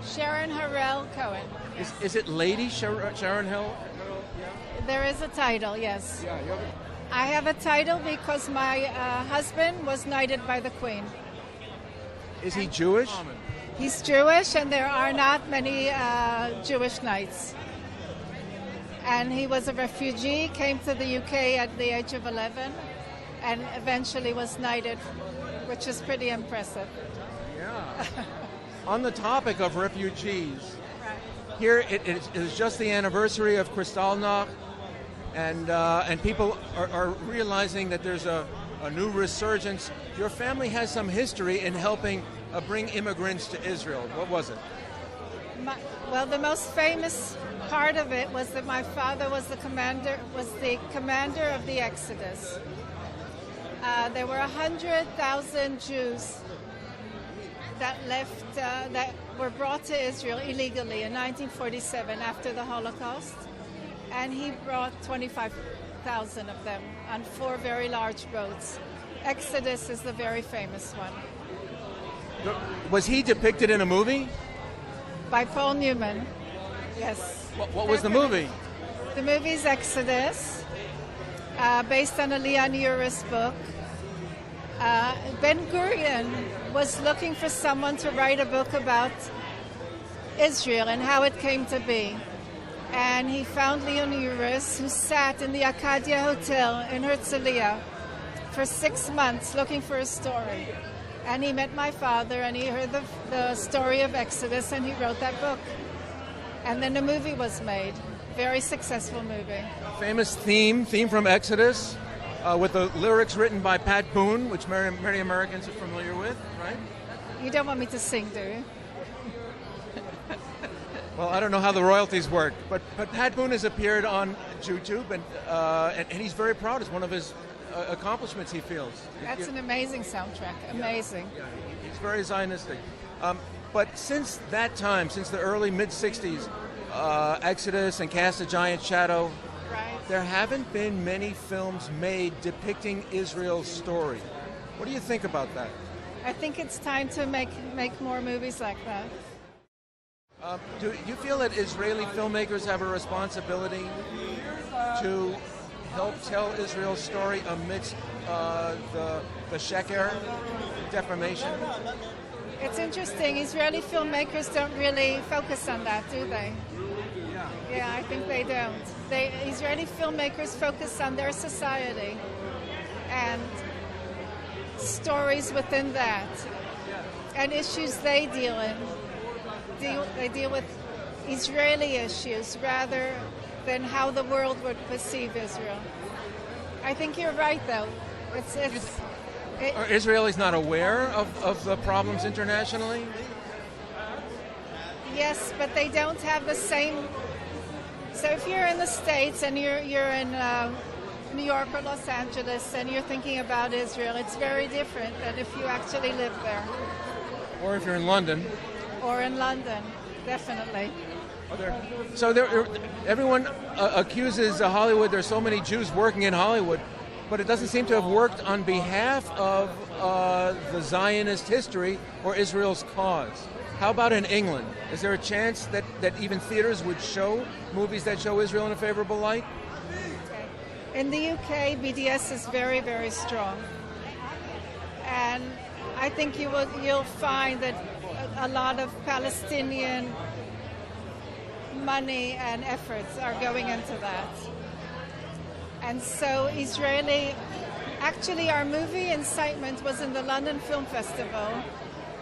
Sharon Harel Cohen. Is it Lady Sharon Harel? There is a title, yes. Yeah, you have it. I have a title because my husband was knighted by the Queen. Is he Jewish? He's Jewish, and there are not many Jewish knights. And he was a refugee, came to the UK at the age of 11, and eventually was knighted, which is pretty impressive. Yeah. On the topic of refugees, Right. here it is just the anniversary of Kristallnacht, and people are realizing that there's a new resurgence. Your family has some history in helping bring immigrants to Israel. What was it? Well, the most famous part of it was that my father was the commander of the Exodus. There were 100,000 Jews that left, that were brought to Israel illegally in 1947 after the Holocaust, and he brought 25,000 of them on 4 very large boats. Exodus is the very famous one. Was he depicted in a movie? By Paul Newman, yes. What was the movie? The movie's Exodus, based on a Leon Uris book. Ben-Gurion was looking for someone to write a book about Israel and how it came to be. And he found Leon Uris, who sat in the Arcadia Hotel in Herzliya for 6 months looking for a story. And he met my father, and he heard the story of Exodus, and he wrote that book. And then a movie was made. Very successful movie. Famous theme from Exodus, with the lyrics written by Pat Boone, which many Americans are familiar with, right? You don't want me to sing, do you? Well, I don't know how the royalties work, but Pat Boone has appeared on JewTube, and he's very proud. It's one of his accomplishments, he feels. That's an amazing soundtrack. Amazing. Yeah, he's very Zionistic. But since that time, since the early mid-'60s, Exodus and Cast a Giant Shadow, Right. there haven't been many films made depicting Israel's story. What do you think about that? I think it's time to make more movies like that. Do you feel that Israeli filmmakers have a responsibility to help tell Israel's story amidst the sheker, defamation? It's interesting. Israeli filmmakers don't really focus on that, do they? Yeah, I think they don't. Israeli filmmakers focus on their society and stories within that and issues they deal in. They deal with Israeli issues rather than how the world would perceive Israel. I think you're right, though. Are Israelis not aware of the problems internationally? Yes, but they don't have the same. So if you're in the States and you're in New York or Los Angeles and you're thinking about Israel, it's very different than if you actually live there. Or if you're in London. Or in London, definitely. Everyone accuses Hollywood. There's so many Jews working in Hollywood, but it doesn't seem to have worked on behalf of the Zionist history or Israel's cause. How about in England? Is there a chance that even theaters would show movies that show Israel in a favorable light? In the UK, BDS is very, very strong. And I think you'll find that a lot of Palestinian money and efforts are going into that. And so actually our movie Incitement was in the London Film Festival,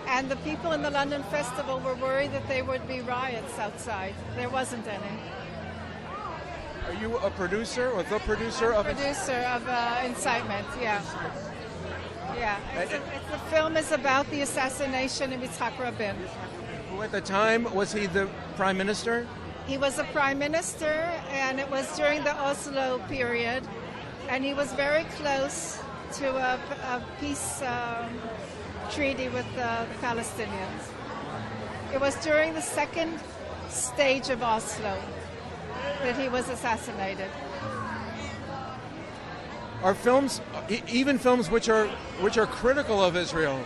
and the people in the London Festival were worried that there would be riots outside. There wasn't any. Are you a producer or the producer of Incitement, yeah. Yeah, the film is about the assassination of Yitzhak Rabin. Who at the time, was he the prime minister? He was a prime minister, and it was during the Oslo period, and he was very close to a peace treaty with the Palestinians. It was during the second stage of Oslo that he was assassinated. Are films, even films which are critical of Israel,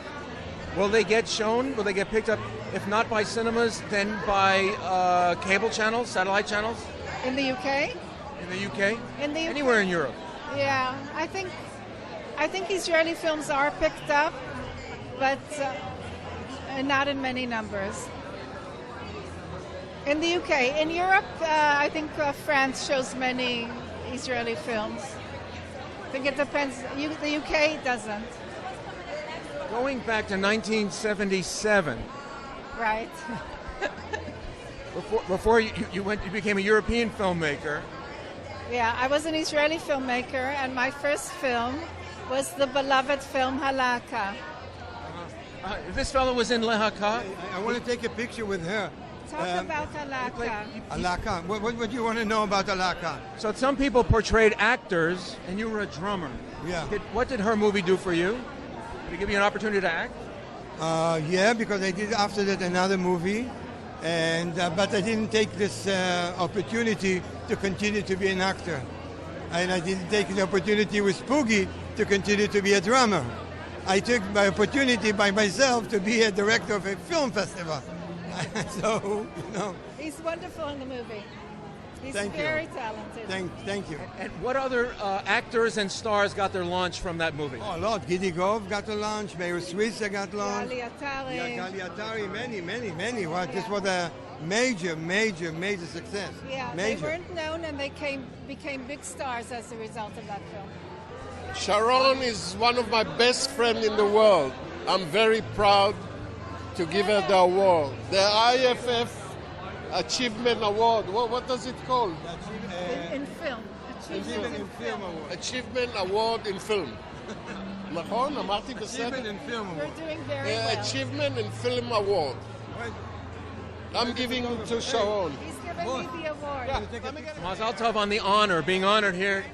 Will they get shown? Will they get picked up, if not by cinemas, then by cable channels, satellite channels? In the UK? In the UK? In the UK. Anywhere in Europe? Yeah, I think Israeli films are picked up, but not in many numbers. In the UK. In Europe, I think France shows many Israeli films. I think it depends. The UK doesn't. Going back to 1977. Right. Before you became a European filmmaker. Yeah, I was an Israeli filmmaker, and my first film was the beloved film Halakha. This fellow was in Lehaka. I want to take a picture with her. Talk about Halakha. Halakha. What do you want to know about Halakha? So some people portrayed actors, and you were a drummer. Yeah. What did her movie do for you? Did it give you an opportunity to act? Yeah, because I did after that another movie, and but I didn't take this opportunity to continue to be an actor, and I didn't take the opportunity with Spooky to continue to be a drummer. I took my opportunity by myself to be a director of a film festival. So, you know. He's wonderful in the movie. He's Thank you. very talented. Thank you. And what other actors and stars got their launch from that movie? Oh, a lot. Gidi Gov got a launch. Meir Switzer got launched. Gali Atari. Yeah, Gali Atari. Many. Well, this was a major success. Yeah, major. They weren't known, and they became big stars as a result of that film. Sharon is one of my best friends in the world. I'm very proud to give her the award. The IFF Achievement Award. What does it call? In film. Achievement in Film Award. Achievement Award in Film. נכון? אמרתי בסדר? Achievement in Film We're Award. doing very well. Achievement in Film Award. I'm giving it to Sharon. He's giving me the award. Mazal Tov on the honor, being honored here